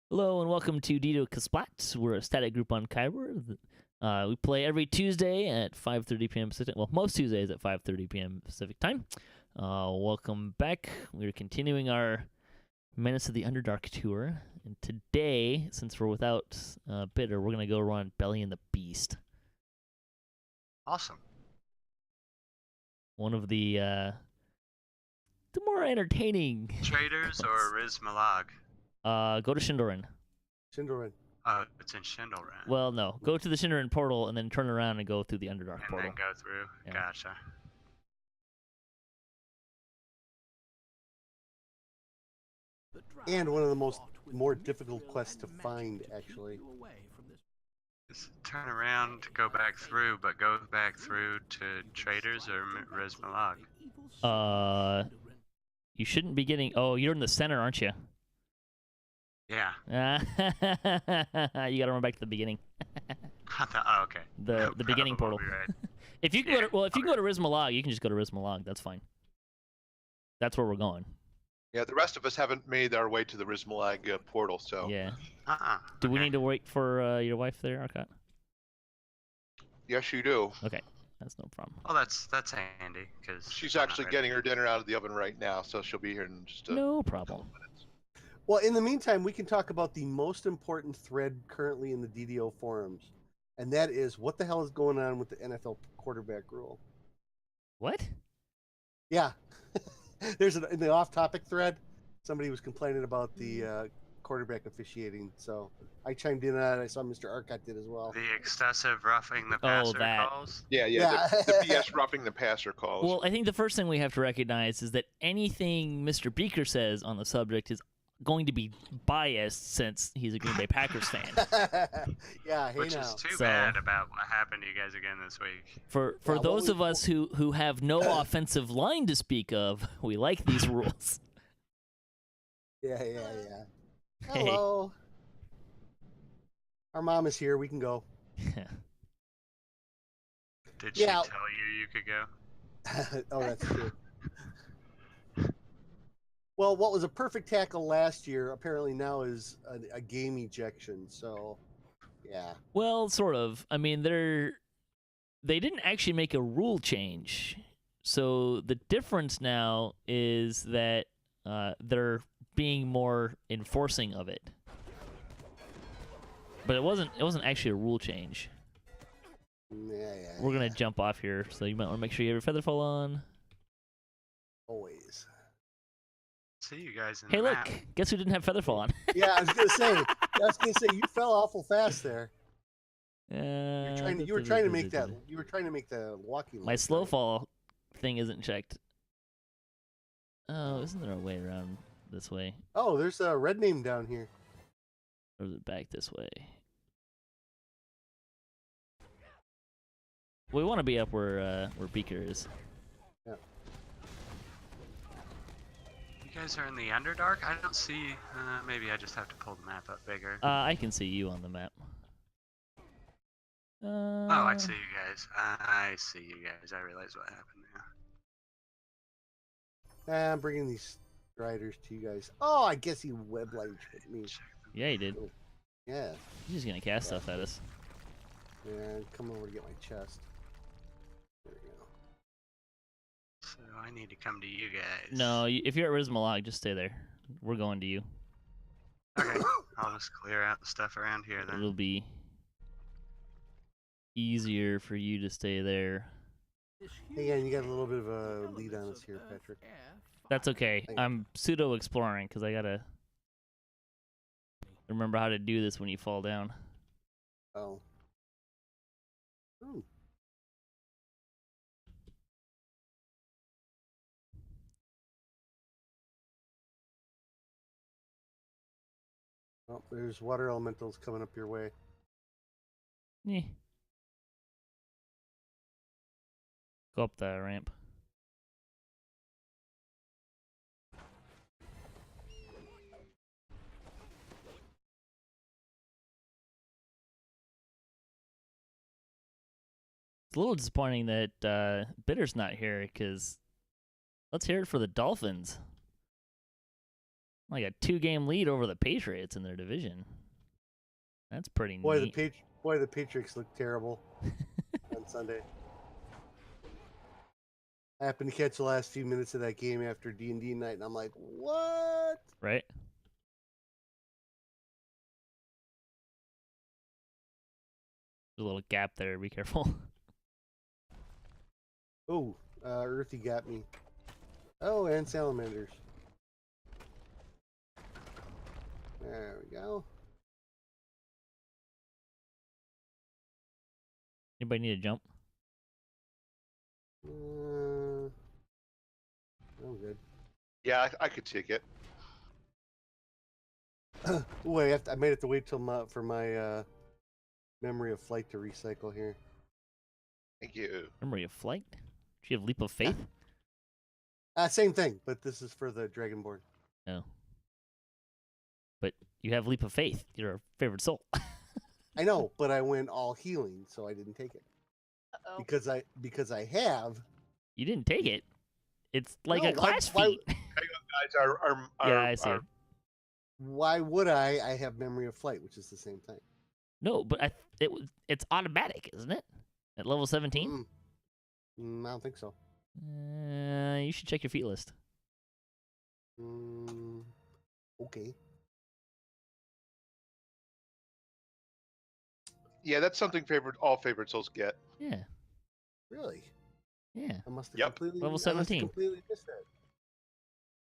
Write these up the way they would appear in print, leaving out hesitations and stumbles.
Hello and welcome to DDOCaSplat. We're a static group on Khyber. We play every Tuesday at 5:30 p.m. Pacific. Well, most Tuesdays at 5:30 p.m. Pacific time. Welcome back. We're continuing our Menace of the Underdark tour, and today, since we're without Bitter, we're gonna go run Belly and the Beast. Awesome. One of the more entertaining. Traders or Riz Malag? Go to Shindoran. Shindoran. It's in Shindoran. Well, no. Go to the Shindoran portal and then turn around and go through the Underdark and portal. then go through. Yeah. Gotcha. And one of the more difficult quests to find, actually. Just turn around to go back through, but go back through to Traders or Riz Malag. You shouldn't be getting. Oh, you're in the center, aren't you? Yeah. You gotta run back to the beginning. Oh, okay. The beginning portal. Right. If you can go to, if you can go to Riz Malag, you can just go to Riz Malag. That's fine. That's where we're going. Yeah, the rest of us haven't made our way to the Rizmalag portal, so... Yeah. Okay. Do we need to wait for your wife there, Arcot? Yes, you do. Okay, that's no problem. Well, that's handy because She's actually getting her dinner out of the oven right now, so she'll be here in just a No problem. couple minutes. Well, in the meantime, we can talk about the most important thread currently in the DDO forums, and that is what the hell is going on with the NFL quarterback rule? What? Yeah. In the off-topic thread, somebody was complaining about the quarterback officiating, so I chimed in on it. I saw Mr. Arcot did as well. The excessive roughing the passer that. calls. Yeah. The BS roughing the passer calls. Well, I think the first thing we have to recognize is that anything Mr. Beaker says on the subject is going to be biased since he's a Green Bay Packers fan. Yeah, hey Which now. is too So- bad about what happened to you guys again this week. For Yeah, those what of us who have no offensive line to speak of, we like these rules. Yeah. Hey. Hello. Our mom is here. We can go. Did she Yeah. tell you could go? Oh, that's true. Well, what was a perfect tackle last year apparently now is a game ejection. So, yeah. Well, sort of. I mean, they didn't actually make a rule change. So the difference now is that they're being more enforcing of it. But it wasn't actually a rule change. Yeah. We're gonna jump off here, so you might want to make sure you have your feather fall on. Always. See you guys in Hey, the look! map. Guess who didn't have feather fall on? Yeah, I was gonna say. You fell awful fast there. You were trying to make that. You were trying to make the walking. My look, slow right? fall thing isn't checked. Oh, isn't there a way around this way? Oh, there's a red name down here. Or is it back this way? We want to be up where Beaker is. Yeah. You guys are in the Underdark? I don't see. Maybe I just have to pull the map up bigger. I can see you on the map. Oh, I see you guys. I see you guys. I realize what happened now. I'm bringing these riders to you guys. Oh, I guess he weblined me. Yeah, he did. Yeah. He's just gonna cast stuff at us. Yeah, come over to get my chest. There we go. So I need to come to you guys. No, if you're at Riz Malag, just stay there. We're going to you. Okay. I'll just clear out the stuff around here then. It'll be easier for you to stay there. Hey, and you got a little bit of a lead on us here, Patrick. That's okay. Thank you. I'm pseudo exploring because I gotta remember how to do this when you fall down. Oh. Ooh. Oh, there's water elementals coming up your way. Eh. Go up the ramp. It's a little disappointing that Bitter's not here, because let's hear it for the Dolphins. Like a 2-game lead over the Patriots in their division. That's pretty Boy, neat. the Patriots look terrible on Sunday. I happened to catch the last few minutes of that game after D&D night, and I'm like, what? Right? There's a little gap there. Be careful. Oh, Earthy got me. Oh, and salamanders. There we go. Anybody need a jump? I'm good. Yeah, I could take it. Wait, I might have to wait till for my memory of flight to recycle here. Thank you. Memory of flight? Do you have leap of faith? Same thing, but this is for the Dragonborn. No. But you have leap of faith. You're our favorite soul. I know, but I went all healing, so I didn't take it. Uh-oh. Because I have. You didn't take it. It's like No, a class why- feat. Guys, Yeah, I see. Why would I? I have memory of flight, which is the same thing. No, but it's automatic, isn't it? At level 17? I don't think so. You should check your feat list. Okay. Yeah, that's something all favorite souls get. Yeah. Really? Yeah. I must have Yep. completely Level I must 17. have completely missed that.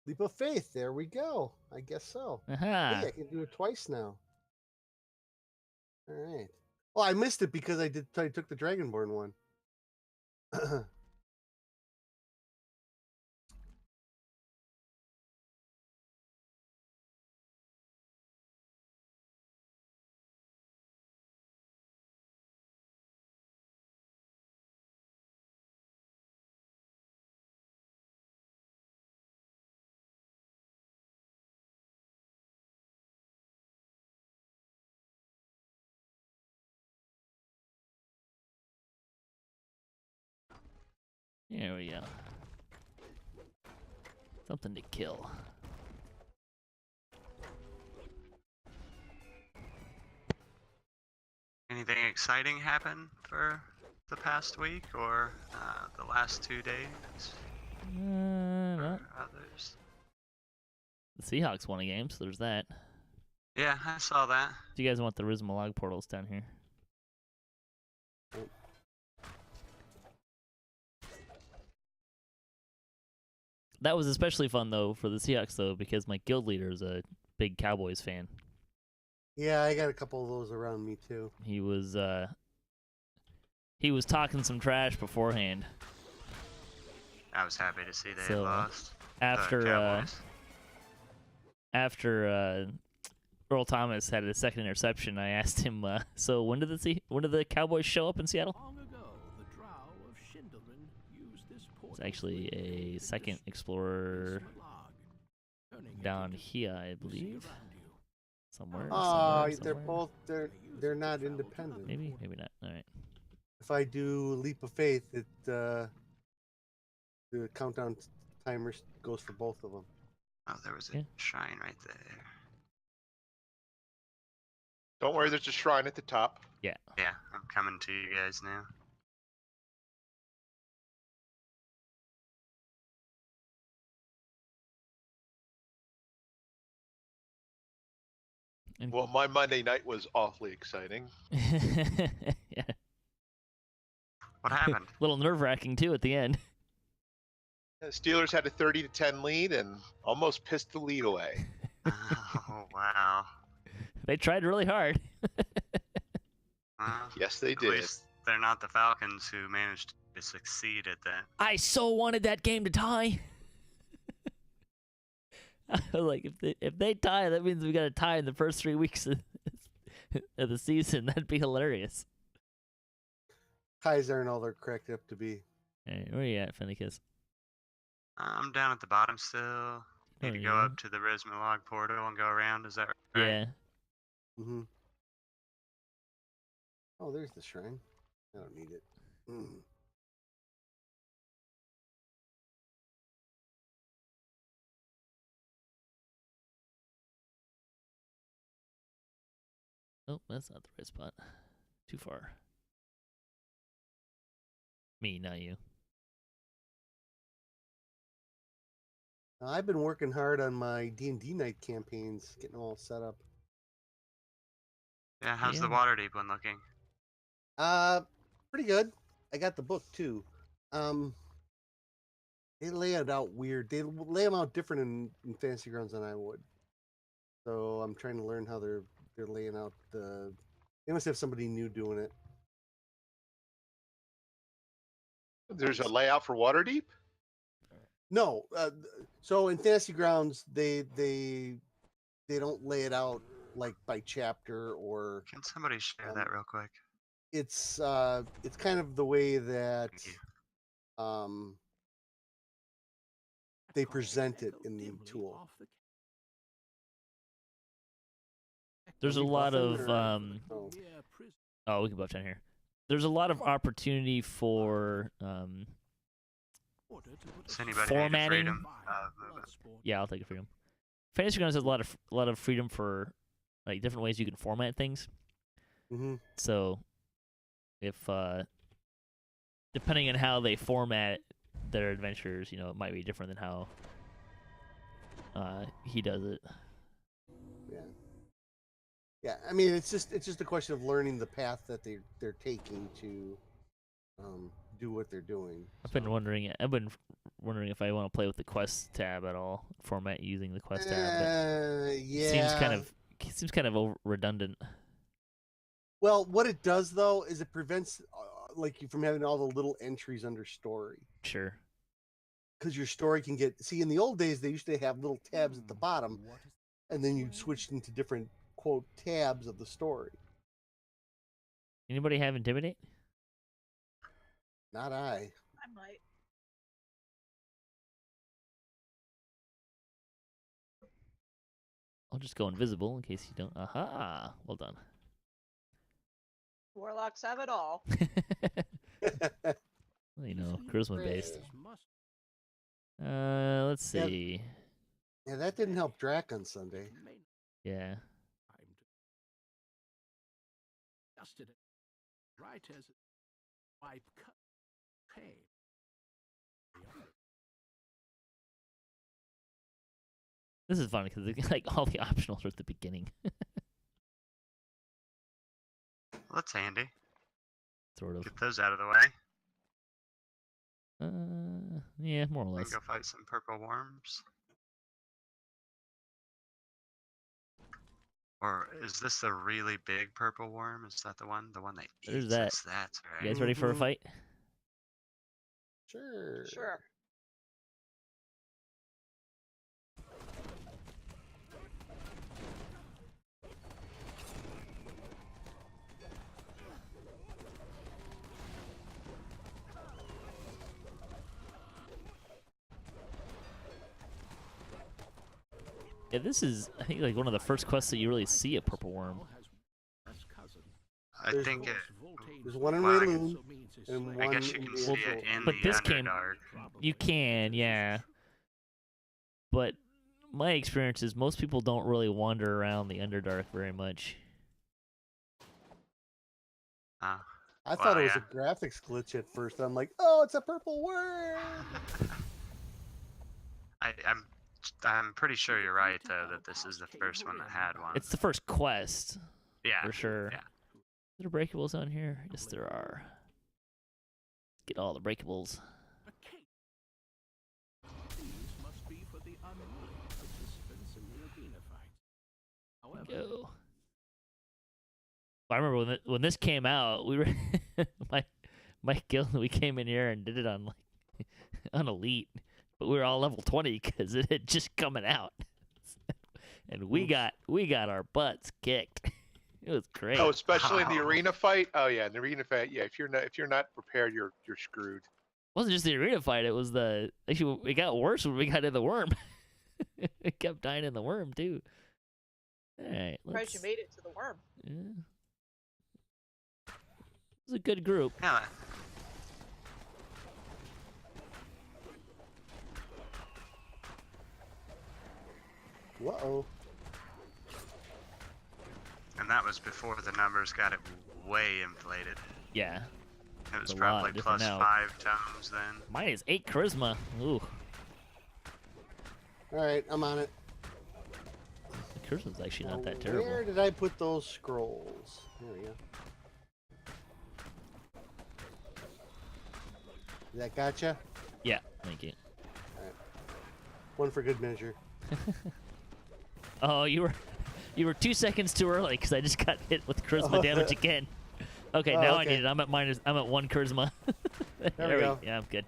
Leap of faith. There we go. I guess so. Aha. Hey, I can do it twice now. All right. Well, I missed it because I took the Dragonborn one. There we go. Something to kill. Anything exciting happen for the past week or the last 2 days? No. Or others? The Seahawks won a game, so there's that. Yeah, I saw that. Do you guys want the Rizmalog portals down here? That was especially fun, though, for the Seahawks, though, because my guild leader is a big Cowboys fan. Yeah, I got a couple of those around me too. He was talking some trash beforehand. I was happy to see they So, lost. After Cowboys. after Earl Thomas had a second interception, I asked him, so when did the Cowboys show up in Seattle? Long ago, the Drow of Shindelrin used this It's portal actually to a the second district explorer Smalag, turning it down into here, I the sea believe. around you. Somewhere. Oh, somewhere. they're not independent. Maybe not. All right. If I do leap of faith, the countdown timer goes for both of them. Oh, there was a Yeah. shrine right there. Don't worry, there's a shrine at the top. Yeah, I'm coming to you guys now. Well, my Monday night was awfully exciting. Yeah. What happened? A little nerve-wracking too at the end. The Steelers had a 30-10 lead and almost pissed the lead away. Oh, wow. They tried really hard. Well, Yes, they at did. least they're not the Falcons who managed to succeed at that. I so wanted that game to tie. I was like, if they tie, that means we got to tie in the first 3 weeks of the season. That'd be hilarious. Ties aren't all they're cracked up to be. Hey, where you at, Fennicus? I'm down at the bottom still. Need to go yeah. up to the Rizmalog portal and go around. Is that right? Yeah. Mm-hmm. Oh, there's the shrine. I don't need it. Oh, that's not the right spot. Too far. Me, not you. I've been working hard on my D&D night campaigns, getting all set up. Yeah, how's the Yeah. Waterdeep one looking? Pretty good. I got the book too. They lay it out weird. They lay them out different in Fantasy Grounds than I would. So I'm trying to learn how they're laying out the. They must have somebody new doing it. There's a layout for Waterdeep? No, so in Fantasy Grounds they don't lay it out like by chapter or. Can somebody share that real quick? It's kind of the way that Thank you. they present it in the tool. There's Are a we lot buffing of or- Oh, we can buff down here. There's a lot of opportunity for Does anybody Formatting. need a freedom movement? yeah, I'll take a freedom. Fantasy Grounds has a lot of freedom for like different ways you can format things. Mm-hmm. So if depending on how they format their adventures, it might be different than how he does it. Yeah, I mean it's just a question of learning the path that they're taking to do what they're doing. I've been wondering if I want to play with the quest tab at all, format using the quest tab. But Yeah. seems kind of redundant. Well, what it does though is it prevents like you from having all the little entries under story. Sure. Because your story can get in the old days they used to have little tabs at the bottom, and then you'd switch into different quote tabs of the story. Anybody have Intimidate? Not I. I might. I'll just go invisible in case you don't. Aha! Well done. Warlocks have it all. Well, charisma based. Let's see. Yeah, that didn't help Drac on Sunday. Yeah. Right as wipe cut pain. This is funny because like all the optionals are at the beginning. Well, that's handy. Sort of. Get those out of the way. Yeah, more or We less. can go fight some purple worms. Or is this the really big purple worm? Is that the one? The one that There's eats that. us? That's right. You guys ready for a Mhm. fight? Sure. Sure. Yeah, this is I think like one of the first quests that you really see a purple worm. I There's think it. There's one in Well, I Wayloon and I one guess you in can the see Angel. it in But the this came- Underdark. You can, yeah. But my experience is most people don't really wander around the Underdark very much. Ah. I thought it was yeah. a graphics glitch at first. I'm like, oh, it's a purple worm. I'm pretty sure you're right though that this is the first one that had one. It's the first quest, yeah. for sure. yeah. Are there breakables on here? Yes, there are. Let's get all the breakables. These must be for the unwilling participants in the arena fights. However, Go. I remember when this came out, we were my guild. We came in here and did it on like on elite, but we were all level 20 because it had just coming out, and we got our butts kicked. It was great. Oh, especially in the Wow. arena fight. Oh yeah, in the arena fight. Yeah, if you're not prepared, you're screwed. It wasn't just the arena fight. It was actually it got worse when we got in the worm. It kept dying in the worm too. All right, Surprised you made it to the worm. Yeah. It was a good group. Yeah. Whoa. And that was before the numbers got it way inflated. Yeah. It was It's a lot probably different plus now. 5 tones then. Mine is 8 charisma. Ooh. All right, I'm on it. The charisma's actually not that Where terrible. did I put those scrolls? There we go. That gotcha? Yeah, thank you. One for good measure. Oh, you were 2 seconds too early because I just got hit with charisma damage again. Okay, Oh, now I okay. need it. I'm at 1 charisma. There we go. Yeah, I'm good.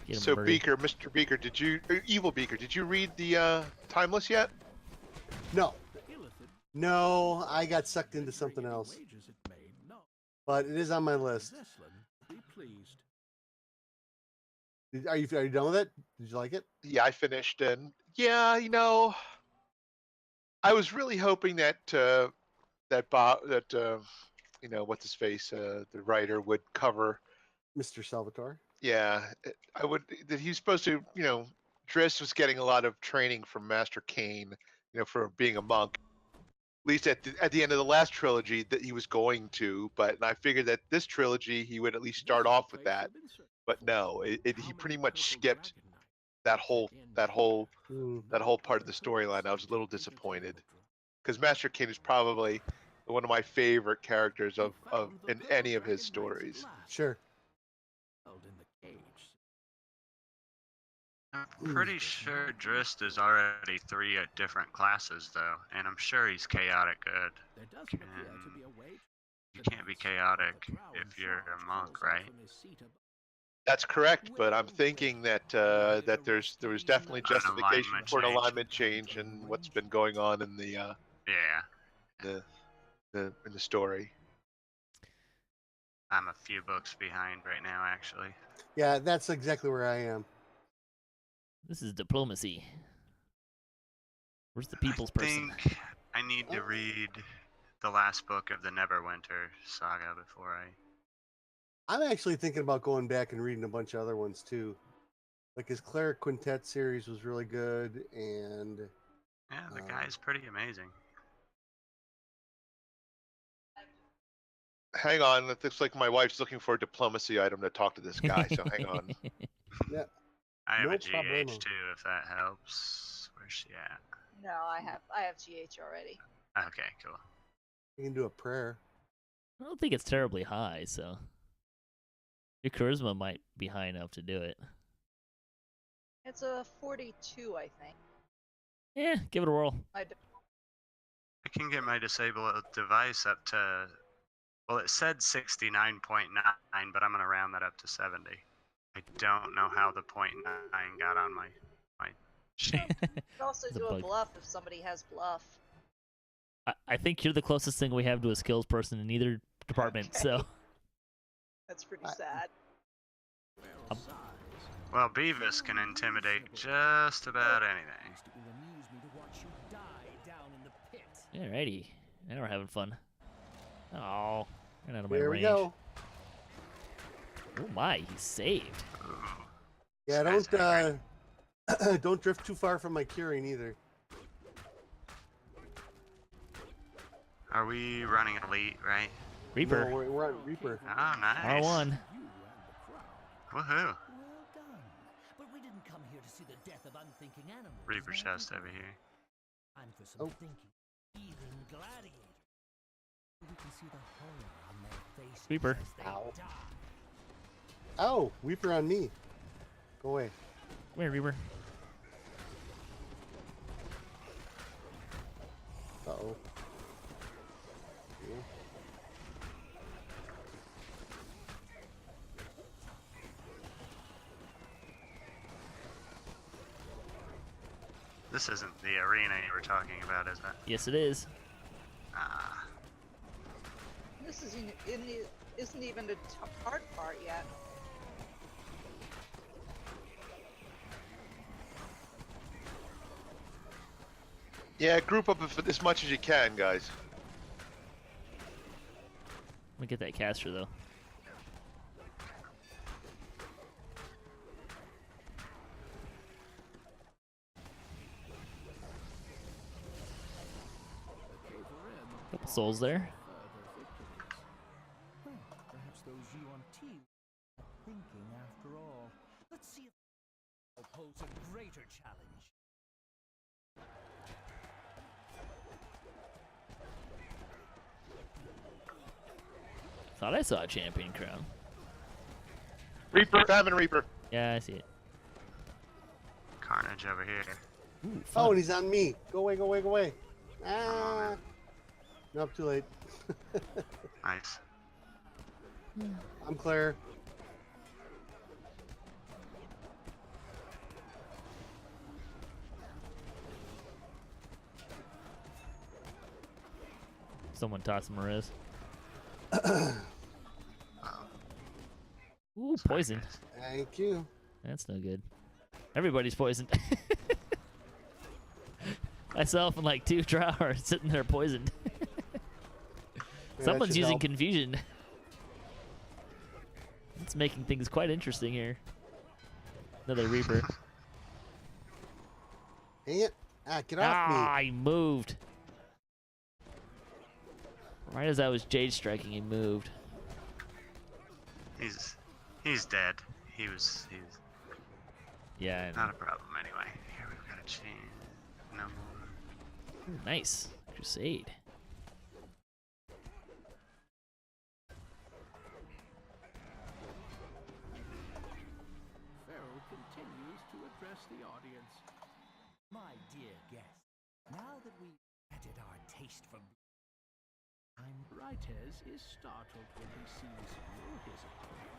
Get him, So birdie. Beaker, Mr. Beaker, Evil Beaker, did you read the Timeless yet? No, Illithid, no, I got sucked into something irregular else. wages it made. No. But it is on my list. Zeslin, be pleased. Are you done with it? Did you like it? Yeah, I finished, and yeah, I was really hoping that what's his face, the writer would cover. Mr. Salvatore? Yeah, I would. That he's supposed to, Driss was getting a lot of training from Master Kane, for being a monk. At least at the end of the last trilogy, that he was going to. But I figured that this trilogy, he would at least start off with that. But no, he pretty much skipped that whole Hmm. part of the storyline. I was a little disappointed because Master Kane is probably one of my favorite characters of in any of his stories. Sure. Held in the cage. I'm pretty sure Drist is already 3 different classes though, and I'm sure he's chaotic good. There does appear to be a way. You can't be chaotic if you're a monk, right? That's correct, but I'm thinking that that there was definitely justification alignment for an change. alignment change and what's been going on in the Yeah, in the story. I'm a few books behind right now, actually. Yeah, that's exactly where I am. This is diplomacy. Where's the people's I person? think I need to read the last book of the Neverwinter saga before I. I'm actually thinking about going back and reading a bunch of other ones too. Like his Cleric Quintet series was really good, and Yeah, the guy's pretty amazing. Hang on, it looks like my wife's looking for a diplomacy item to talk to this guy. So hang on. yeah, I have No a GH problemo. too, if that helps. Where's she at? No, I have GH already. Okay, cool. you can do a prayer. I don't think it's terribly high, so your charisma might be high enough to do it. It's a 42, I think. Yeah, give it a whirl. My I can get my disabled device up to. Well, it said 69.9, but I'm gonna round that up to 70. I don't know how the .9 got on my sheet. You can also It's a do a bug. bluff if somebody has bluff. I think you're the closest thing we have to a skills person in either department, so That's pretty I- sad. Um, Well, Beavis can intimidate just about anything. It will amuse me to watch you die down in the pit. alrighty. Now we're having fun. Oh, ran out of my There we range. go. Oh my, he saved. Ooh. Yeah, This guy's don't don't drift too far from my curing either. Are we running elite, right? Reaper. No, we're on Reaper. Oh, nice. R1. You and the crowd. Woohoo. Well done. But we didn't come here to see the death of unthinking animals. Reaper eh? chest over here. And for some Oh. thinking, heathen gladiators. We can see the horror on their faces Reaper. as they Ow. die. Oh, Reaper on me. Go away. Come here, Reaper. Uh-oh. Yeah. This isn't the arena you were talking about, is it? Yes, it is. Ah. This isn't even the hard part yet. Yeah, group up as much as you can, guys. Let me get that caster though. souls there. Perhaps those you on team are thinking after all. Let's see if I'll pose a greater challenge. Thought I saw a champion crown. Reaper, Diamond Reaper. Yeah, I see it. Carnage over here. Ooh, Oh, fun. and he's on me. Go away, go away, go away. Ah. Nope, too late. Nice. I'm clear. Someone toss him a Riz. Uh-oh. Ooh, Sorry, poison. guys. Thank you. That's no good. Everybody's poisoned. Myself and like 2 drow are sitting there poisoned. that Someone's should using help. confusion. It's making things quite interesting here. Another Reaper. Dang it. Ah, get off Ah, he moved. Right as I was Jade striking, he moved. He's dead. He's Yeah, I know. not a problem anyway. Here we've got a chain. No more. Ooh, nice. Crusade. Pharaoh continues to address the audience. My dear guest, now that we've added our taste for Rites is startled when he sees his opponent.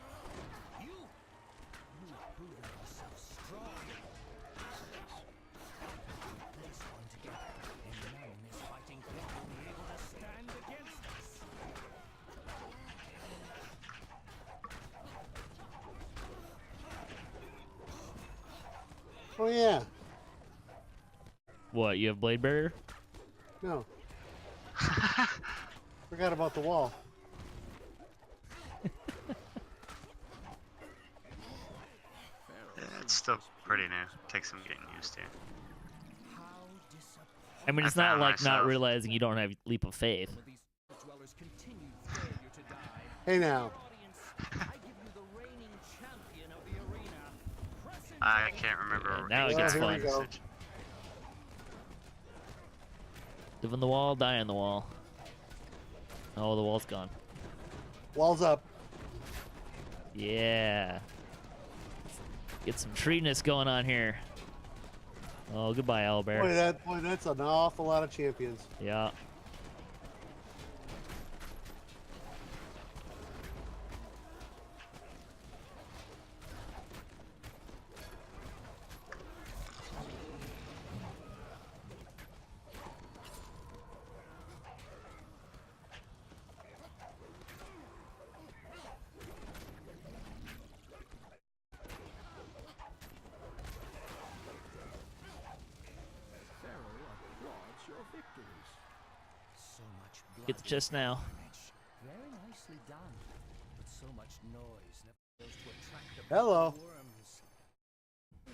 you've proven yourself strong. Let us one together, and none in this fighting club will be able to stand against us. me. Oh, yeah. What, you have Blade Barrier? No. Forgot about the wall. Yeah, it's still pretty new. Takes some getting used to. How disappointing. I mean, I it's not found like not myself. realizing you don't have Leap of Faith. These dwellers continue failure to die. Hey, now. Audience, I give you the reigning champion of the arena. Present I can't remember. Yeah, now it gets exactly fun. the situ- Live on the wall, die on the wall. Oh, the wall's gone. Wall's up. Yeah. Get some treeness going on here. Oh, goodbye, Owlbear. Boy, that's an awful lot of champions. Yeah. Pharaoh applauds your victories. so much blood. Get the chest now. Carnage. Very nicely done. But so much noise never fails to attract the Hello. worms.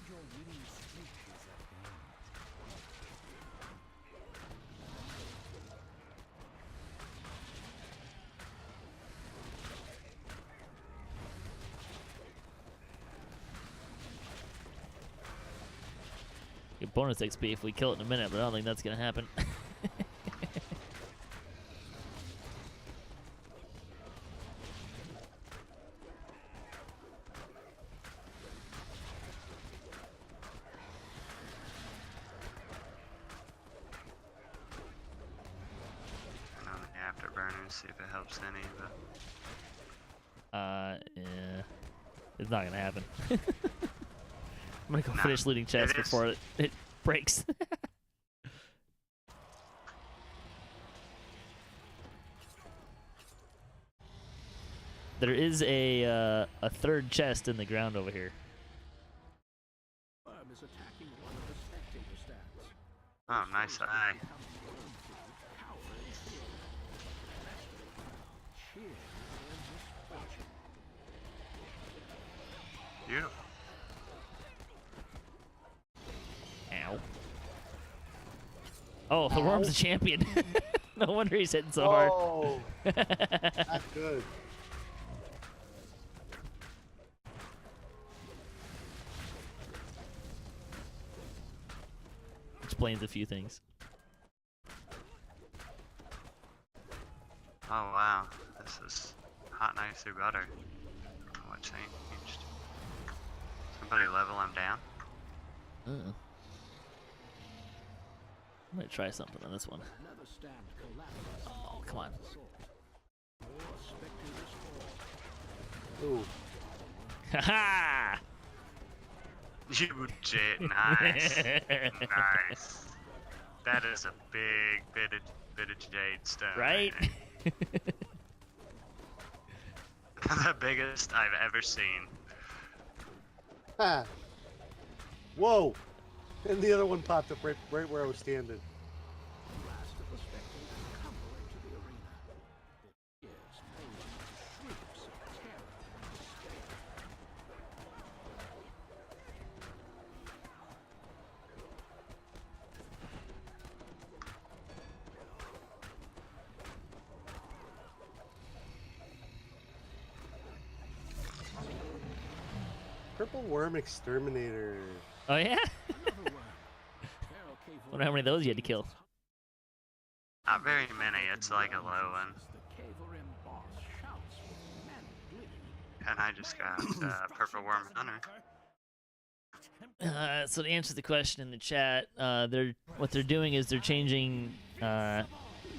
Your winning streak is at an end. Get bonus XP if we kill it in a minute, but I don't think that's gonna happen. And on the afterburners, see if it helps any. But Yeah. It's not gonna happen. I'm gonna go Nah, finish looting chest it is. before it breaks. There is a third chest in the ground over here. Worm is attacking one of the spectator stands. oh, nice eye. Become worm food, cower in fear. Cheer their misfortune. Beautiful. Ow. Oh, the worm's a champion. No wonder he's hitting so hard. Oh, not good. Explains a few things. Oh wow, this is hot knife through butter. What changed? Somebody level him down? I'm gonna try something on this one. Another stand collapses. Oh, come on. More spectators fall. Ooh. Haha! You jit, nice. Nice. That is a big bit of jade stone. Right? The biggest I've ever seen. Ha. Whoa! And the other one popped up right where I was standing. The last of the spectators tumble into the arena. Their ears full of shrieks of terror and despair. Purple Worm Exterminator. Oh yeah? Another one. Feral cave Wonder how many of those you had to kill. Not very many, it's like a low one. The cave boss shouts with manic glee. And I just got Purple Worm Hunter. So to answer the question in the chat, what they're doing is they're changing.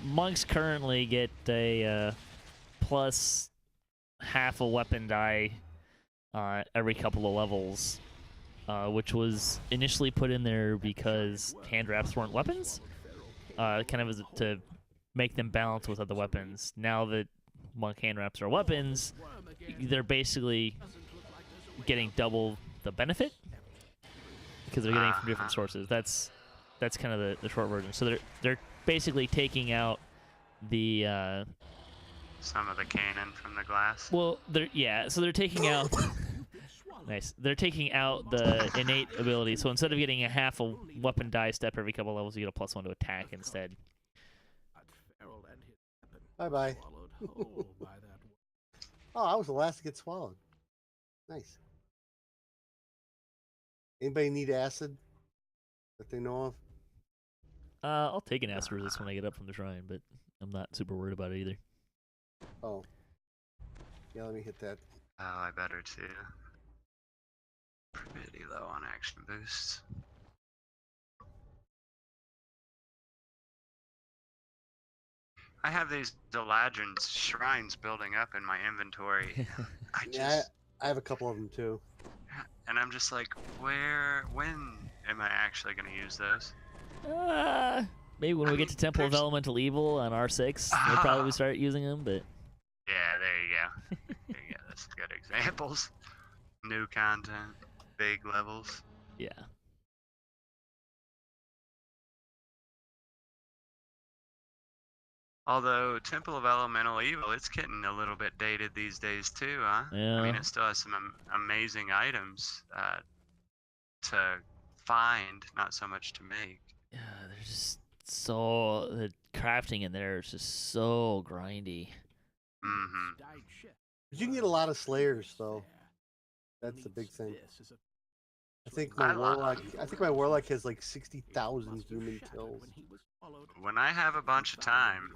Monks currently get a plus half a weapon die every couple of levels, which was initially put in there because hand wraps weren't weapons, kind of as to make them balance with other weapons. Now that monk hand wraps are weapons, they're basically getting double the benefit because they're getting it from different sources. That's kind of the short version. So they're basically taking out the Some of the cannon from the glass. well, so they're taking out nice. They're taking out the innate ability. So instead of getting a half a weapon die step every couple levels, you get a +1 to attack instead. Feral and his weapon Bye-bye. swallowed whole by that one. Oh, I was the last to get swallowed. Nice. Anybody need acid that they know of? I'll take an acid resist when I get up from the shrine, but I'm not super worried about it either. Oh. Yeah, let me hit that. Oh, I better too. Pretty low on action boosts. I have these Eladrin shrines building up in my inventory. Yeah, I have a couple of them too. And I'm just like, when am I actually going to use those? Maybe when we get to Temple of Elemental Evil on R6, we'll probably start using them, but... Yeah, there you go. There you go. That's good examples. New content, big levels. Yeah. Although Temple of Elemental Evil, it's getting a little bit dated these days too, huh? Yeah. I mean, it still has some amazing items to find, not so much to make. Yeah, there's just so... The crafting in there is just so grindy. Mm-hmm. Died ship. But you can get a lot of slayers though. That's the big thing. This is a I think my warlock has like 60,000 human kills. When I have a bunch of time,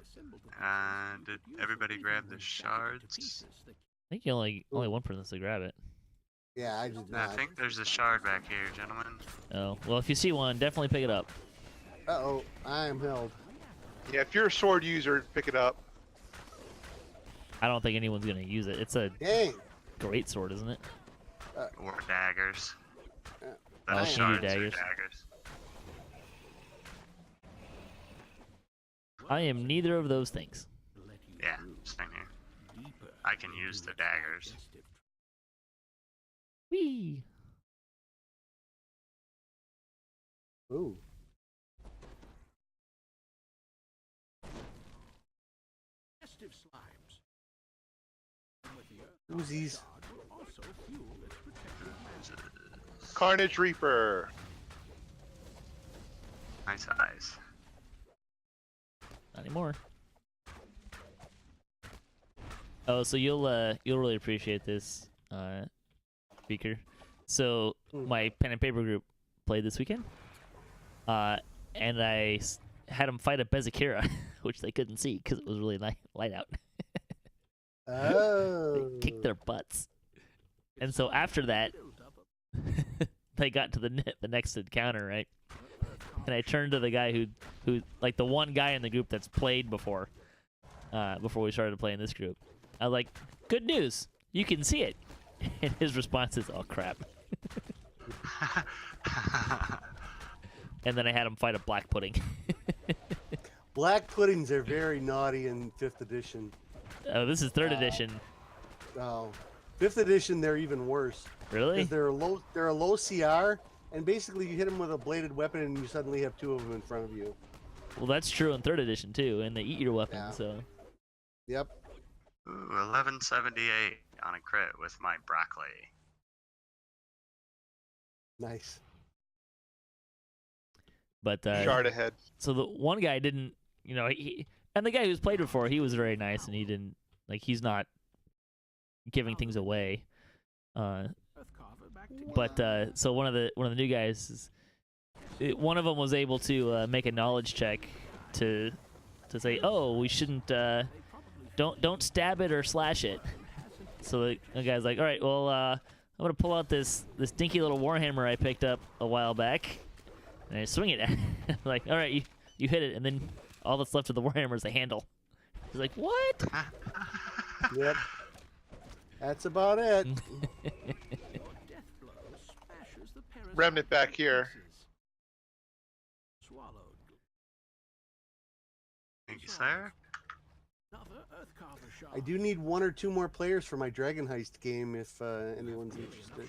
did everybody grab the shards? I think you only one person has to grab it. Yeah, I did I not. think there's a shard back here, gentlemen. Oh, well, if you see one, definitely pick it up. Uh-oh, I am held. Yeah, if you're a sword user, pick it up. I don't think anyone's going to use it. It's a Dang. great sword, isn't it? Or daggers. Oh, Those you need shards are daggers. daggers. I am neither of those things. Yeah, same here. I can use the daggers. Whee! Ooh. Festive slimes. With the earth, Uzis. God will also fuel its protective magic. Carnage Reaper. Nice eyes. Not anymore. Oh, so you'll really appreciate this, speaker. So my pen and paper group played this weekend, and I had them fight a Bezakira, which they couldn't see because it was really light out. Oh. They kicked their butts, and so after that, they got to the next encounter, right? And I turned to the guy who like the one guy in the group that's played before we started playing this group. I was like, "Good news, you can see it." And his response is, "Oh crap." And then I had him fight a black pudding. Black puddings are very naughty in 5th edition. Oh, this is 3rd edition. Oh, 5th edition they're even worse. Really? 'Cause they're a low CR, and basically you hit them with a bladed weapon, and you suddenly have 2 of them in front of you. Well, that's true in 3rd edition too, and they eat your weapon. Yeah. So Yep. Ooh, 1178 on a crit with my broccoli. Nice. but Shard ahead. so the one guy didn't, and the guy who's played before, he was very nice, and he didn't he's not giving things away. But so one of the new guys, one of them was able to make a knowledge check to say, oh, we shouldn't don't stab it or slash it. So the guy's like, all right, well, I'm gonna pull out this dinky little warhammer I picked up a while back, and I swing it at him. Like, all right, you hit it, and then all that's left of the warhammer is the handle. He's like, what? Yep. That's about it. Remnant back here. Thank you, sir. I do need 1 or 2 more players for my Dragon Heist game if anyone's interested.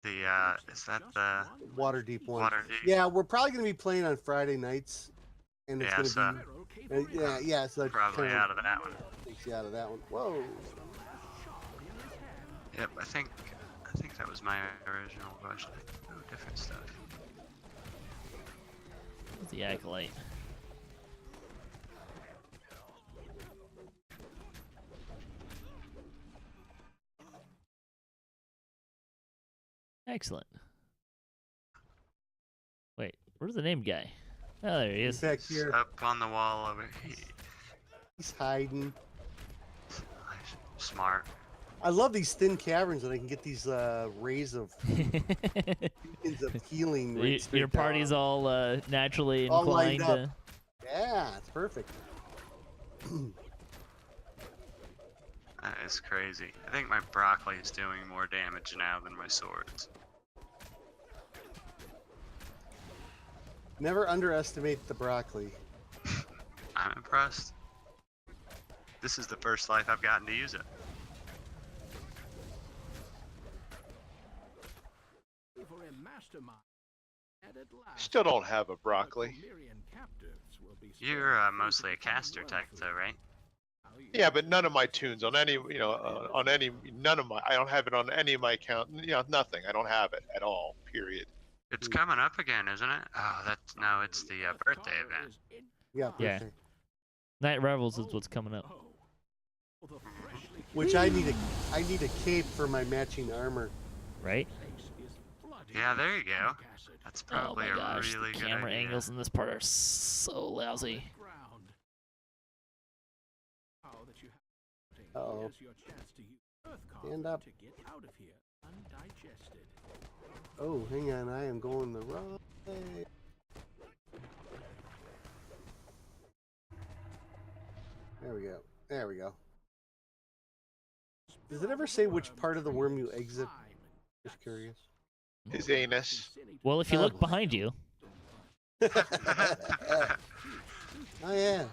Is that the Waterdeep one. Waterdeep? Yeah, we're probably going to be playing on Friday nights. And it's Yeah, going so to be... yeah, so that probably kinda out of that one. takes you out of that one. Whoa. Yep, I think that was my original question. Oh, different stuff. The acolyte. Excellent. Wait, where's the named guy? Oh, there he is. Back here. Up on the wall over here. He's hiding. Smart. I love these thin caverns, and I can get these rays of beacons of healing. right straight Your party's down. all naturally All lined inclined. up. Yeah, it's perfect. That is crazy. I think my broccoli is doing more damage now than my swords. Never underestimate the broccoli. I'm impressed. This is the first life I've gotten to use it. Still don't have a broccoli. You're mostly a caster tech, though, right? Yeah, but none of my tunes on any, none of my, I don't have it on any of my account. Nothing. I don't have it at all. Period. It's coming up again, isn't it? Oh, no, it's the birthday event. Yeah, Yeah. perfect. Night Revels is what's coming up. Which I need a cape for my matching armor. Right? Yeah, there you go. That's probably oh my gosh, a really the good camera idea. angles in this part are so lousy. Uh-oh. Stand up. Oh, hang on, I am going the wrong way. There we go. There we go. Does it ever say which part of the worm you exit? Just curious. His anus. Well, if you look behind you, Oh yeah.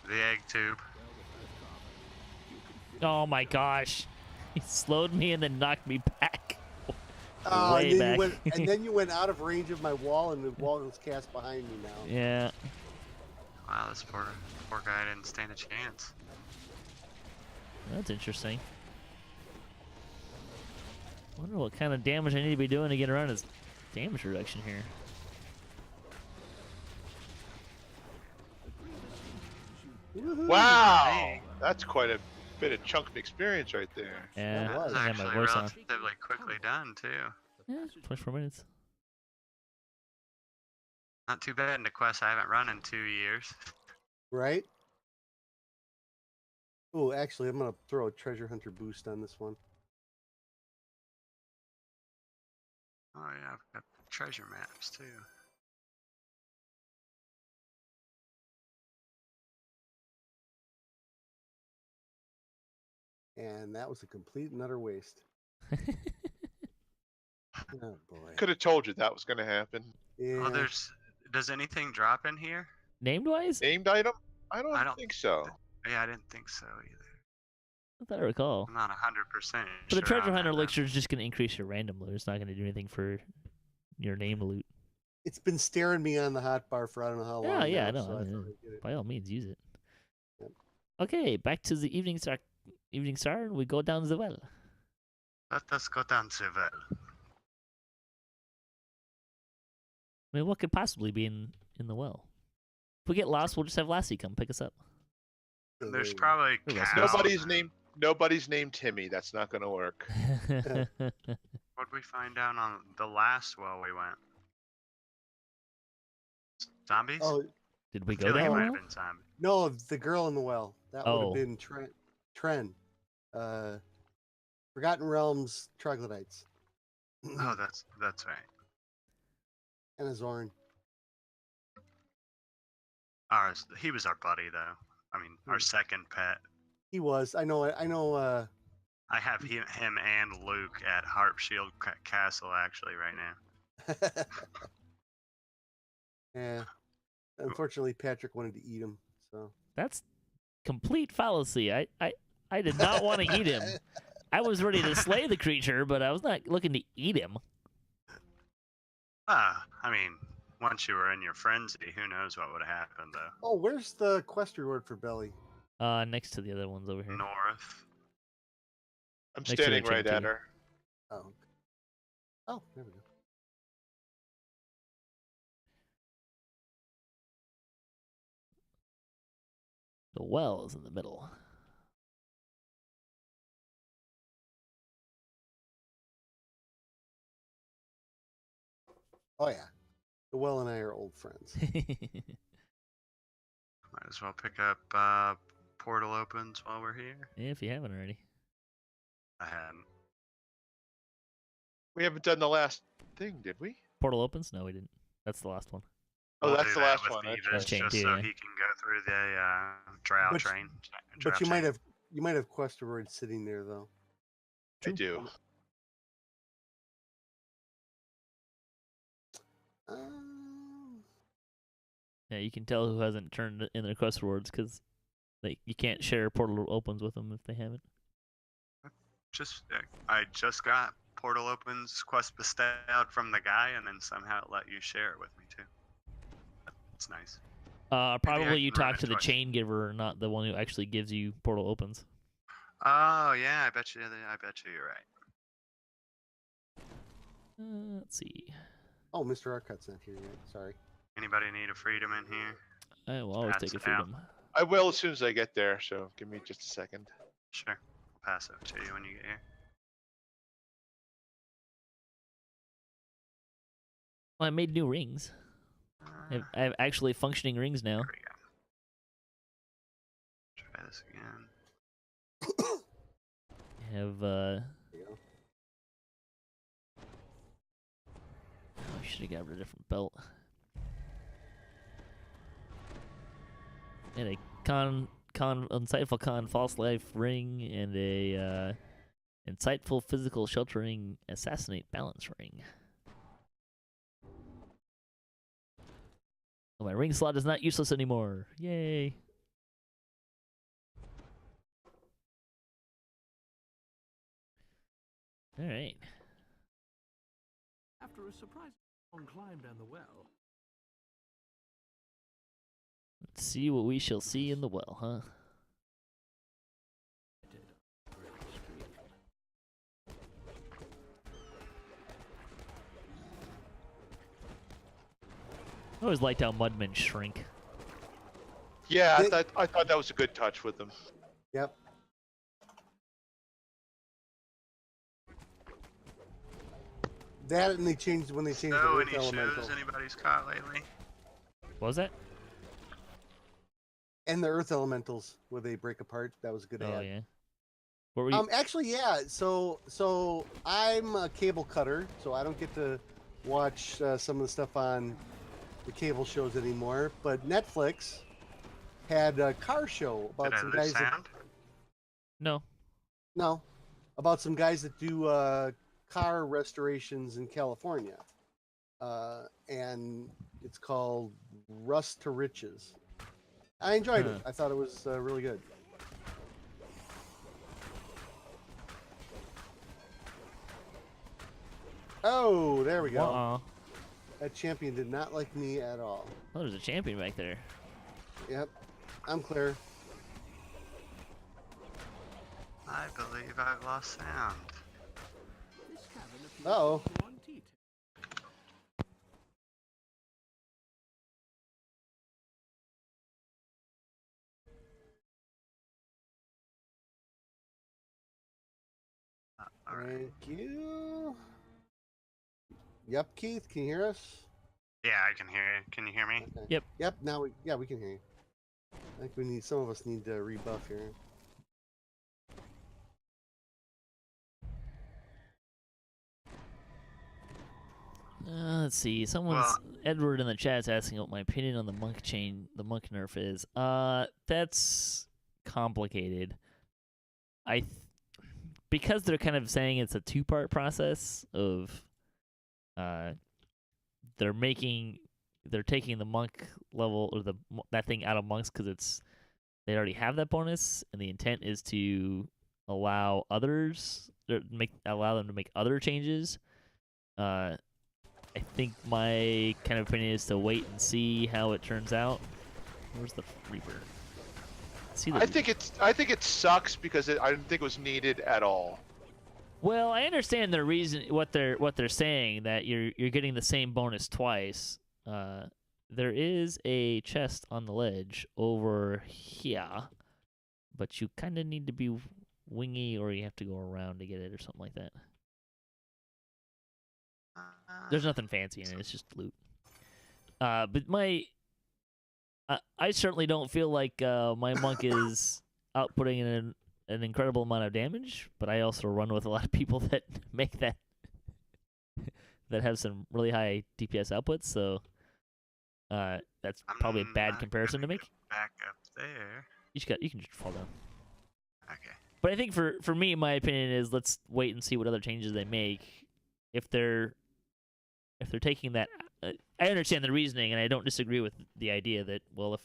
The egg tube. oh my gosh, he slowed me and then knocked me back. Oh, Way and then back. you went, and then you went out of range of my wall, and the wall was cast behind me now. Yeah. Wow, this poor guy didn't stand a chance. That's interesting. I wonder what kind of damage I need to be doing to get around his damage reduction here. Woohoo. Wow. That's quite a bit of chunk of experience right there. Yeah, That was I have actually my voice on. relatively quickly done too. Yeah, 24 minutes. Not too bad in a quest I haven't run in 2 years. Right? Oh, actually, I'm gonna throw a treasure hunter boost on this one. Oh yeah, I've got treasure maps too. And that was a complete and utter waste. Oh boy. Could have told you that was going to happen. Yeah. Well, does anything drop in here? Named wise? Named item? I don't, I don't- think so. Yeah, I didn't think so either. I thought I recall. I'm not 100% But the treasure on hunter that, though. elixir is just going to increase your random loot. It's not going to do anything for your name loot. It's been staring me on the hot bar for I don't know how long. Yeah, I now, know. so I I mean, thought I'd get it. by all means, use it. Yep. Okay, back to the evening star. Evening star, and we go down the well. Let us go down to well. I mean, what could possibly be in the well? If we get lost, we'll just have Lassie come pick us up. So there There's you go. probably There was cows. Nobody's named Timmy. That's not going to work. What'd we find down on the last well we went? Zombies? Oh Did we I go feel like it down might the have well? been zombies. no, the girl in the well. That would Oh. have been Tren. Forgotten Realms troglodytes. Oh, that's right. And a Zorn. He was our buddy though. I mean, our Hmm. second pet. He was. I know. I have him and Luke at Harpshield Castle actually right now. Yeah. Unfortunately, Patrick wanted to eat him. So. That's complete fallacy. I did not want to eat him. I was ready to slay the creature, but I was not looking to eat him. I mean, once you were in your frenzy, who knows what would have happened though. Oh, where's the quest reward for Belly? Next to the other ones over here. North. I'm Next to the standing right chain at too. her. Oh. Oh, there we go. The well is in the middle. Oh yeah. The well and I are old friends. Might as well pick up portal opens while we're here. Yeah, if you haven't already. I hadn't. We haven't done the last thing, did we? Portal opens? No, we didn't. That's the last one. Oh, We'll that's do the that last with one. Beavis That's Chain just too, so yeah. he can go through the drow But- train. But you drow might chain. have quest rewards sitting there though. I do. Yeah, you can tell who hasn't turned in their quest rewards because you can't share portal opens with them if they haven't. I just got portal opens quest bestowed from the guy, and then somehow it let you share it with me too. It's nice. Probably I you can run talk it to the twice. chain giver, not the one who actually gives you portal opens. Oh yeah, I bet you you're right. Let's see. Oh, Mr. Arcott's not here yet. Sorry. Anybody need a freedom in here? I will always Pass take a it out. freedom. I will as soon as I get there, so give me just a second. Sure. I'll pass it to you when you get here. Well, I made new rings. I have actually functioning rings now. There we go. Try this again. I have There you go. oh, I should have grabbed a different belt. And a insightful con false life ring and a insightful physical sheltering assassinate balance ring. Oh, my ring slot is not useless anymore. Yay. All right. After a surprisingly long climb down the well, Let's see what we shall see in the well, huh? great streak. I always liked how Mudmen shrink. Yeah, They- I thought that was a good touch with them. Yep. That and they changed when they changed the So, Earth any Elemental. shows anybody's caught lately? What was that? And the Earth Elementals, where they break apart. That was a good Oh ad. yeah. What were you? Actually, yeah. So I'm a cable cutter, so I don't get to watch some of the stuff on the cable shows anymore. But Netflix had a car show about Did I some lose guys. sound? No. No, about some guys that do car restorations in California, and it's called Rust to Riches. I enjoyed it. I thought it was really good. Oh, there we go. Uh-oh. That champion did not like me at all. Oh, there's a champion back there. Yep, I'm clear. I believe I've lost sound. This cavern appears Uh-oh. to be one detail. All right. Thank you. Yep, Keith, can you hear us? Yeah, I can hear you. Can you hear me? Okay. Yep. Now we can hear you. I think we need some of us need to rebuff here. Let's see. Someone's Edward in the chat's asking what my opinion on the monk nerf is. That's complicated. Because they're kind of saying it's a two-part process of they're taking the monk level or that thing out of monks because they already have that bonus, and the intent is to allow allow them to make other changes. I think my kind of opinion is to wait and see how it turns out. Where's the Reaper? I think it sucks because I didn't think it was needed at all. Well, I understand the reason what they're saying, that you're getting the same bonus twice. There is a chest on the ledge over here, but you kind of need to be wingy, or you have to go around to get it, or something like that. There's nothing fancy in it. It's just loot. But I certainly don't feel like my monk is outputting an incredible amount of damage. But I also run with a lot of people that make that have some really high DPS outputs. So that's probably a bad comparison to make. Back up there. You can just fall down. Okay. But I think for me, my opinion is let's wait and see what other changes they make. If they're taking that, I understand the reasoning, and I don't disagree with the idea that, well,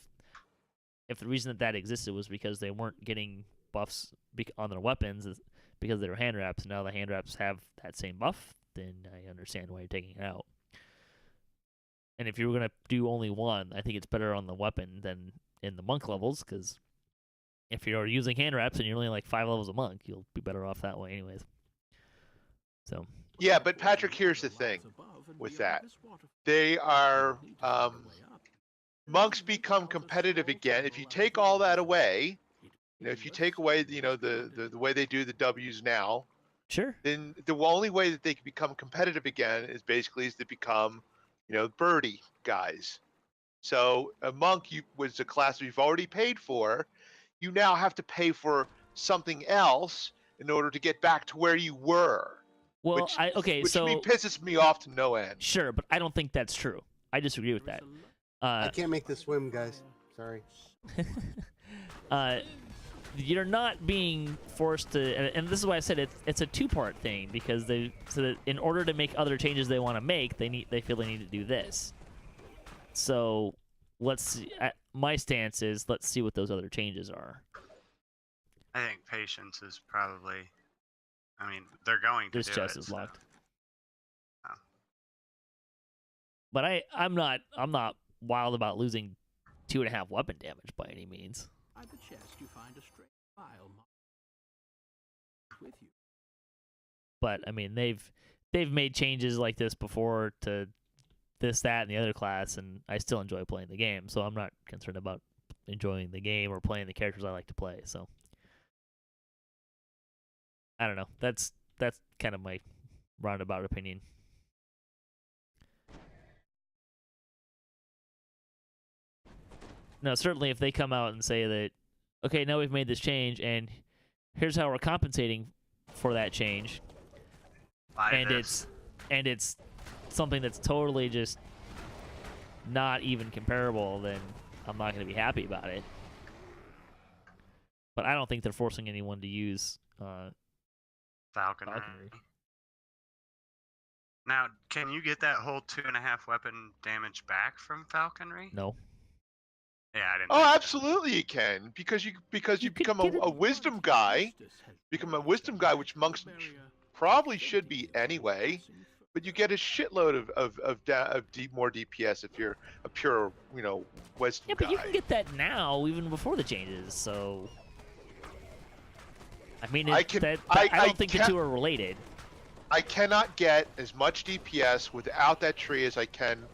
if the reason that existed was because they weren't getting buffs on their weapons because they were hand wraps, and now the hand wraps have that same buff, then I understand why you're taking it out. And if you were gonna do only one, I think it's better on the weapon than in the monk levels, because if you're using hand wraps and you're only like 5 levels a monk, you'll be better off that way, anyways. So. Yeah, but Patrick, here's the thing with that. They are monks become competitive again. If you take all that away, if you take away, the way they do the W's now, sure. Then the only way that they can become competitive again is to become, birdie guys. So a monk was a class you've already paid for. You now have to pay for something else in order to get back to where you were. Well, which so pisses me off to no end. Sure, but I don't think that's true. I disagree with that. I can't make this swim, guys. Sorry. You're not being forced to, and this is why I said it's a two-part thing, because so that in order to make other changes they want to make, they feel they need to do this. So let's see. My stance is let's see what those other changes are. I think patience is probably. I mean, they're going to this do chest it, is so. locked. Oh. But I'm not wild about losing 2.5 weapon damage by any means. At the chest, you find a straight file with you. But I mean, they've made changes like this before to this, that, and the other class, and I still enjoy playing the game. So I'm not concerned about enjoying the game or playing the characters I like to play. So I don't know. That's kind of my roundabout opinion. No, certainly if they come out and say that, okay, now we've made this change, and here's how we're compensating for that change, Buy and this. it's something that's totally just not even comparable, then I'm not going to be happy about it. But I don't think they're forcing anyone to use Falconry. falconry. Now, can you get that whole 2.5 weapon damage back from falconry? No. Yeah, I didn't. Oh, think so. absolutely you can, because you You could become get a wisdom guy, which monks probably should be anyway. But you get a shitload of more DPS if you're a pure, wisdom Yeah, but guy. you can get that now, even before the changes. So, I mean, I can- I I don't think the can't- two are related. I cannot get as much DPS without that tree as I can,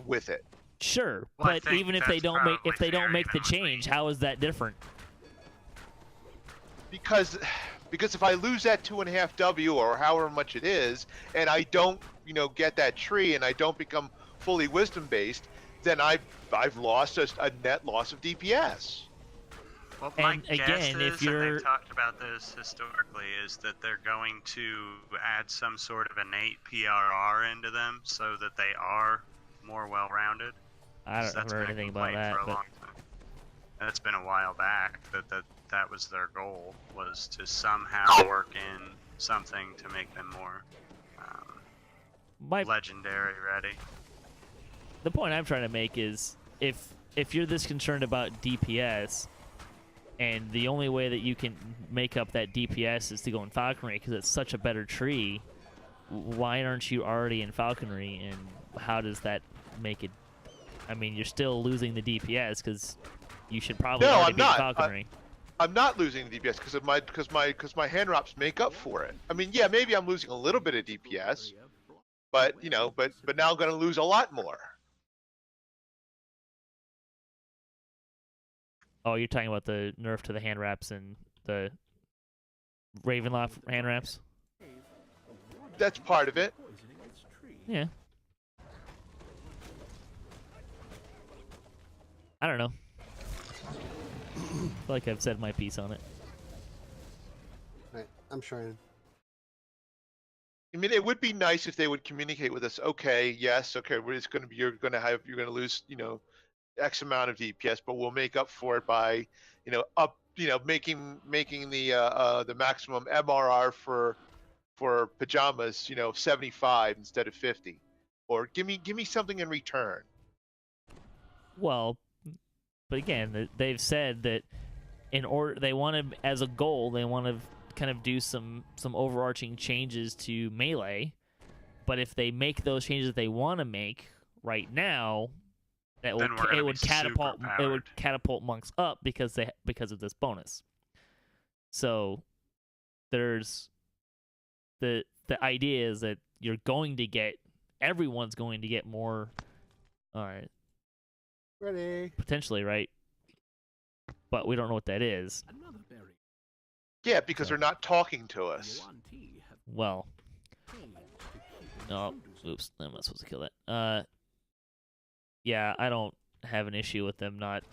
with it. Sure, Well, I but think even if they that's don't make probably fair, the even with change, how is that different? Because if I lose that 2.5 W or however much it is, and I don't, get that tree, and I don't become fully wisdom based, then I've lost a net loss of DPS. Well, my And guess again, if is, and you're- they've talked about this historically, is that they're going to add some sort of innate PRR into them so that they are more well-rounded. I don't That's heard been a anything about complaint that. for a But long time. That's been a while back. That was their goal, was to somehow work in something to make them more legendary ready. the point I'm trying to make is if you're this concerned about DPS, and the only way that you can make up that DPS is to go in falconry because it's such a better tree, why aren't you already in falconry, and how does that make it? I mean, you're still losing the DPS because you should probably No, already I'm be in not. falconry. I'm not losing DPS because my hand drops make up for it. I mean, yeah, maybe I'm losing a little bit of DPS, but but now I'm going to lose a lot more. Oh, you're talking about the nerf to the hand wraps and the Ravenloft hand wraps? That's part of it. Yeah. I don't know. I feel like I've said my piece on it. Right, I'm trying. I mean, it would be nice if they would communicate with us. Okay, yes, okay, it's going to be you're going to lose, X amount of DPS, but we'll make up for it by, making the maximum MRR for pajamas, 75 instead of 50, or give me something in return. Well, but again, they've said that in order they want to, as a goal, they want to kind of do some overarching changes to melee. But if they make those changes that they want to make right now, that Then we're gonna it be would catapult super it would powered. catapult monks up because of this bonus. So there's the idea is that everyone's going to get more Ready. potentially, right? But we don't know what that is. Another berry. Yeah, because So- they're not talking to us. Yuan-Ti have Well, paid to keep oh, intruders oops, I'm not supposed to kill that. Yeah, I don't have an issue with them not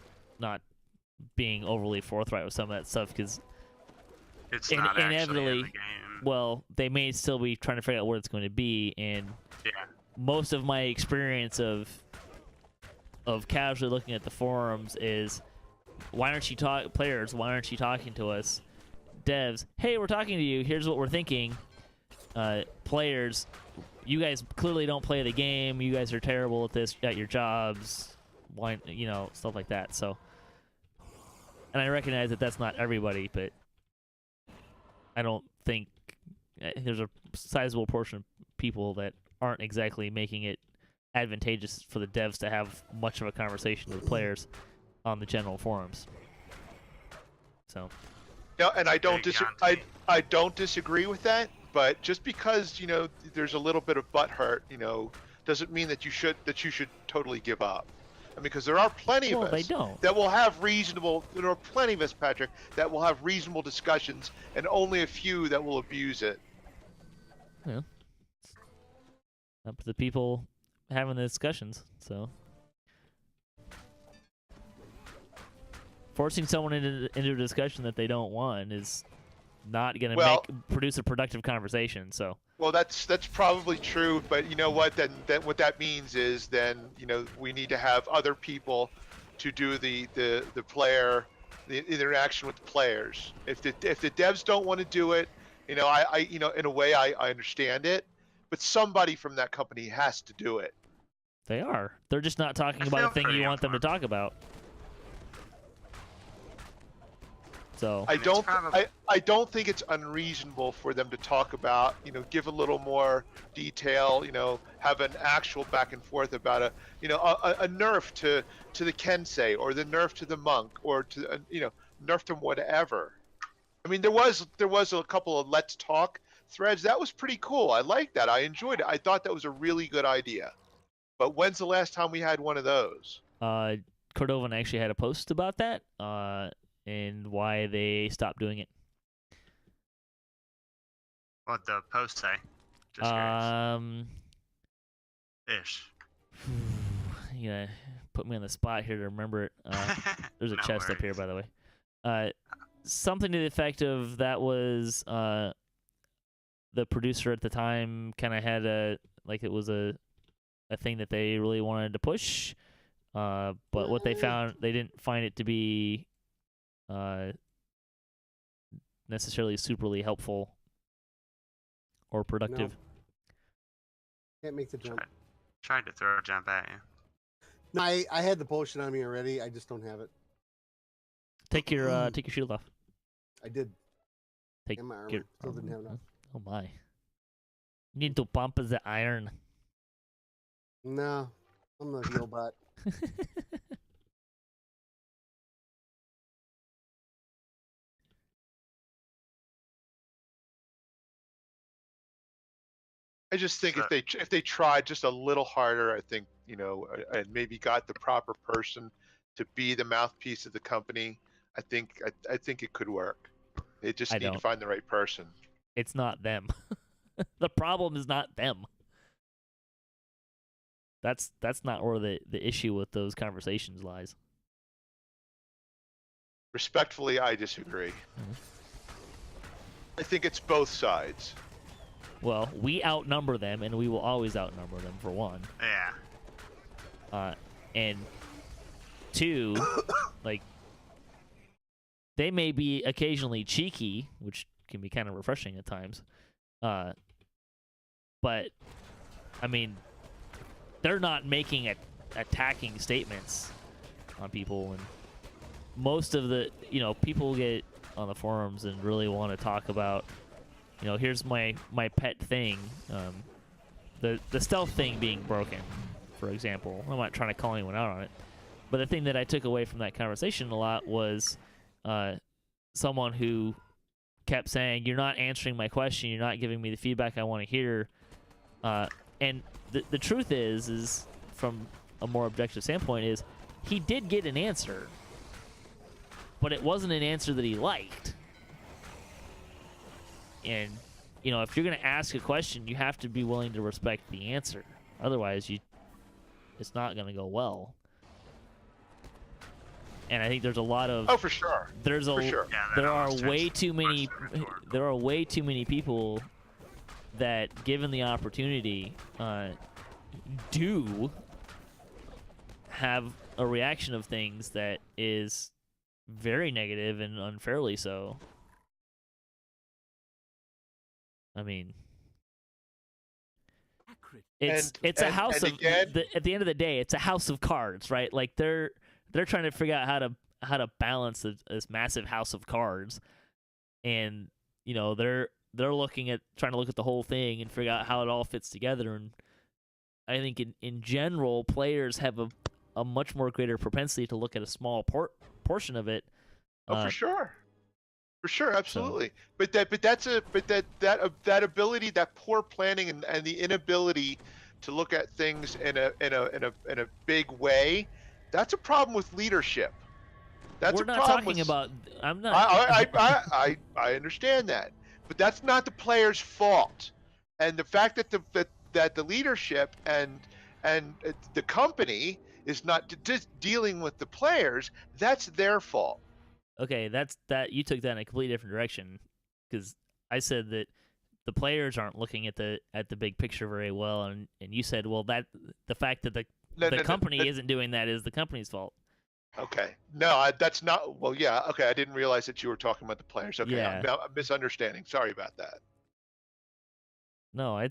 being overly forthright with some of that stuff because, It's In- not actually in inevitably- the game. well, they may still be trying to figure out what it's going to be, and Yeah. most of my experience of casually looking at the forums is, why aren't you players? Why aren't you talking to us? Devs, hey, we're talking to you. Here's what we're thinking. Players, you guys clearly don't play the game. You guys are terrible at this at your jobs. Why, stuff like that. So, and I recognize that that's not everybody, but I don't think there's a sizable portion of people that aren't exactly making it advantageous for the devs to have much of a conversation with players on the general forums. So, No, and I don't Big disagree. Yanti. I don't disagree with that. But just because there's a little bit of butt hurt, doesn't mean that you should totally give up. I mean, because there are plenty Well, of they us don't. that will have reasonable. There are plenty of us, Patrick, that will have reasonable discussions, and only a few that will abuse it. Yeah. Up to the people having the discussions. So forcing someone into a discussion that they don't want is not going to produce a productive conversation. So. Well, that's probably true, but you know what? Then what that means is then we need to have other people to do the interaction with the players. If the devs don't want to do it, in a way I understand it, but somebody from that company has to do it. They are. They're just not talking about the thing you want them to talk about. So I don't think it's unreasonable for them to talk about, give a little more detail, have an actual back and forth about a nerf to the Kensei, or the nerf to the monk, or to nerf to whatever. I mean, there was a couple of let's talk threads. That was pretty cool. I liked that. I enjoyed it. I thought that was a really good idea. But when's the last time we had one of those? Cordovan actually had a post about that. And why they stopped doing it. What'd the post say? Just Ish. Yeah, put me on the spot here to remember it. There's a No chest up here, worries. by the way. Something to the effect of that was the producer at the time kind of had it was a thing that they really wanted to push. But what they found, they didn't find it to be necessarily superly helpful or productive. No. Can't make the jump. Tried to throw a jump at you. No, I had the potion on me already. I just don't have it. Take your shield off. I did. Take And my armor. your Still didn't have enough. Oh my! You need to pump the iron. No, I'm the heal bot. I just think if they tried just a little harder, I think and maybe got the proper person to be the mouthpiece of the company, I think it could work. They just need to find the right person. It's not them. The problem is not them. That's not where the issue with those conversations lies. Respectfully, I disagree. Mm-hmm. I think it's both sides. Well, we outnumber them, and we will always outnumber them, for one. Yeah. And two, they may be occasionally cheeky, which can be kind of refreshing at times. But, I mean, they're not making attacking statements on people, and most of the people get on the forums and really want to talk about here's my pet thing, the stealth thing being broken, for example. I'm not trying to call anyone out on it, but the thing that I took away from that conversation a lot was someone who kept saying, you're not answering my question, you're not giving me the feedback I want to hear, and the truth is from a more objective standpoint, is he did get an answer, but it wasn't an answer that he liked. And if you're going to ask a question, you have to be willing to respect the answer. Otherwise, it's not going to go well. And I think there's a lot of for sure. There's a for sure. Yeah, there are way too many people that, given the opportunity, do have a reaction of things that is very negative and unfairly so. I mean, it's a house of at the end of the day, it's a house of cards, right? Like they're trying to figure out how to balance this massive house of cards, and they're trying to look at the whole thing and figure out how it all fits together. And I think in general, players have a much more greater propensity to look at a small portion of it. For sure. For sure, absolutely. So. That ability, that poor planning, and the inability to look at things in a big way, That's a problem with leadership. That's We're a not problem talking with, about. I'm not. I understand that, but that's not the player's fault. And the fact that the leadership and the company is not just dealing with the players, that's their fault. Okay, that you took that in a completely different direction, because I said that the players aren't looking at the big picture very well, and you said, well, that the fact that the company isn't doing that is the company's fault. Okay. No, that's not. Well, yeah. Okay. I didn't realize that you were talking about the players. Okay. Yeah. I'm misunderstanding. Sorry about that. No, I.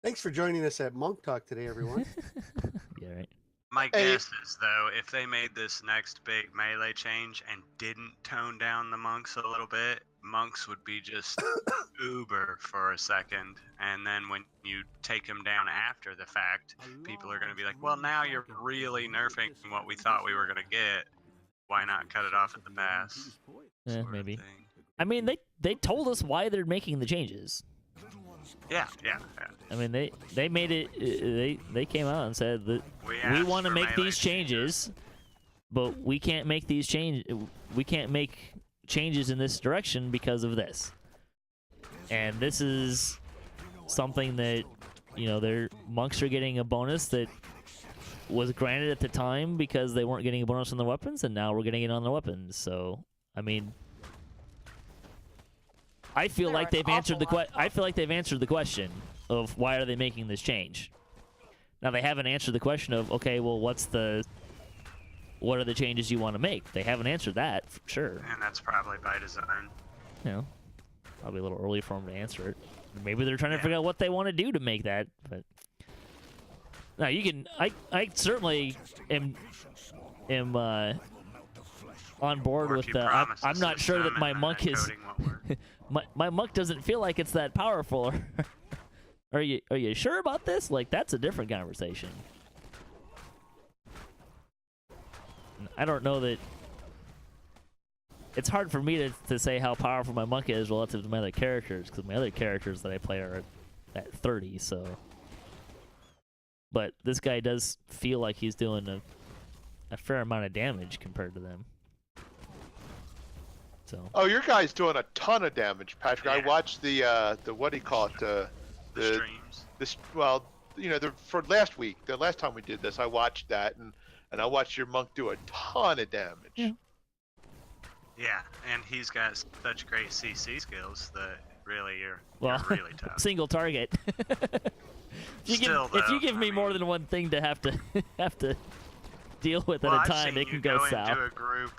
Thanks for joining us at Monk Talk today, everyone. Yeah, right. My Hey. guess is, though, if they made this next big melee change and didn't tone down the monks a little bit, monks would be just uber for a second. And then when you take them down after the fact, people are going to be like, well, now you're really nerfing what we thought we were going to get. Why not cut it off at the pass? Yeah, sort of maybe. thing. I mean, they told us why they're making the changes. Yeah. I mean, they made it. They came out and said that we asked want to for make melee these changes, but we can't make these We can't make changes in this direction because of this. And this is something that, their monks are getting a bonus that was granted at the time because they weren't getting a bonus on their weapons, and now we're getting it on their weapons. So, I mean, I feel There like are they've an answered the awful lot. I feel like they've answered the question of why are they making this change. Now they haven't answered the question of, okay, well, what are the changes you want to make? They haven't answered that for sure. And that's probably by design. Probably a little early for them to answer it. Maybe they're trying to figure out what they want to do to make that. But now you can. I certainly am on board Or with if you the. promise I'm a not sure that system my and then monk that is. coding won't work. my monk doesn't feel like it's that powerful. Are you sure about this? Like, that's a different conversation. I don't know that. It's hard for me to say how powerful my monk is relative to my other characters, because my other characters that I play are at 30, so. But this guy does feel like he's doing a fair amount of damage compared to them. So. Oh, your guy's doing a ton of damage, Patrick. I Yeah. watched the what do you call it? The streams. For last week, the last time we did this, I watched that and I watched your monk do a ton of damage. Yeah. Yeah, and he's got such great CC skills that really you're really tough. Single target. If you give me more than one thing to have to deal with at a I've time, seen it can you go go south. into a group,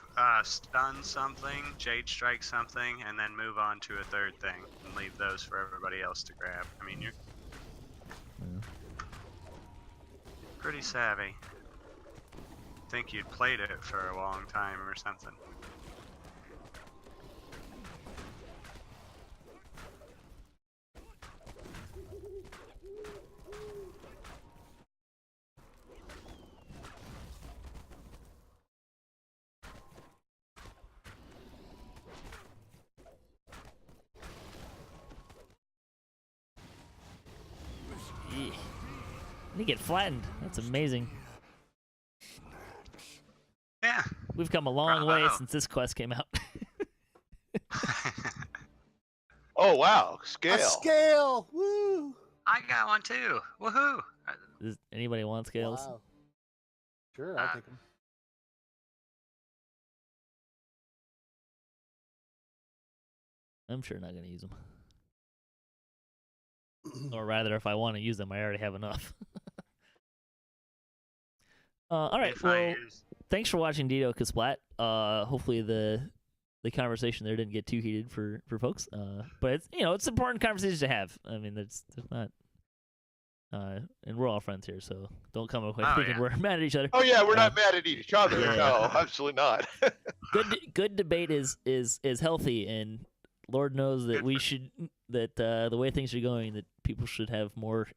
stun something, jade strike something, and then move on to a third thing and leave those for everybody else to grab. I mean, you're pretty savvy. Think you'd played it for a long time or something. You get flattened. That's amazing. Yeah. We've come a long way Bravo. since this quest came out. Oh wow, scale. A scale! Woo! I got one too. Woohoo! Does anybody want scales? Wow. Sure, I'll take them. I'm sure not going to use them. Or rather, if I want to use them, I already have enough. All right, well, thanks for watching DDOCaSplat. Hopefully the conversation there didn't get too heated for folks. But it's important conversations to have. I mean, it's not. And we're all friends here, so don't come away thinking we're mad at each other. Oh yeah, we're not mad at each other. Yeah. No, absolutely not. Good debate is healthy, and Lord knows that we should the way things are going, that people should have more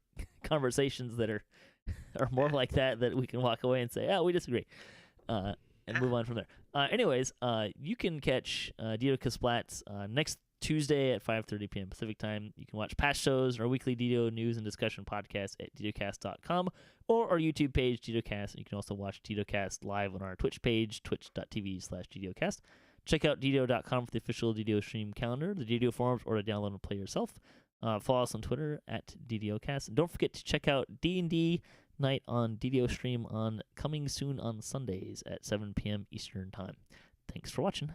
conversations that are more like that we can walk away and say, we disagree, and move on from there. Anyways, you can catch DDOCaSplat next Tuesday at 5:30 p.m. Pacific time. You can watch past shows, our weekly DDO news and discussion podcast at DDOCast.com or our YouTube page, DDOCast. And you can also watch DDOCast live on our Twitch page, twitch.tv/DDOCast. Check out DDO.com for the official DDO stream calendar, the DDO forums, or to download and play yourself. Follow us on Twitter at DDOcast. And don't forget to check out D&D Night on DDO stream coming soon on Sundays at 7 p.m. Eastern Time. Thanks for watching.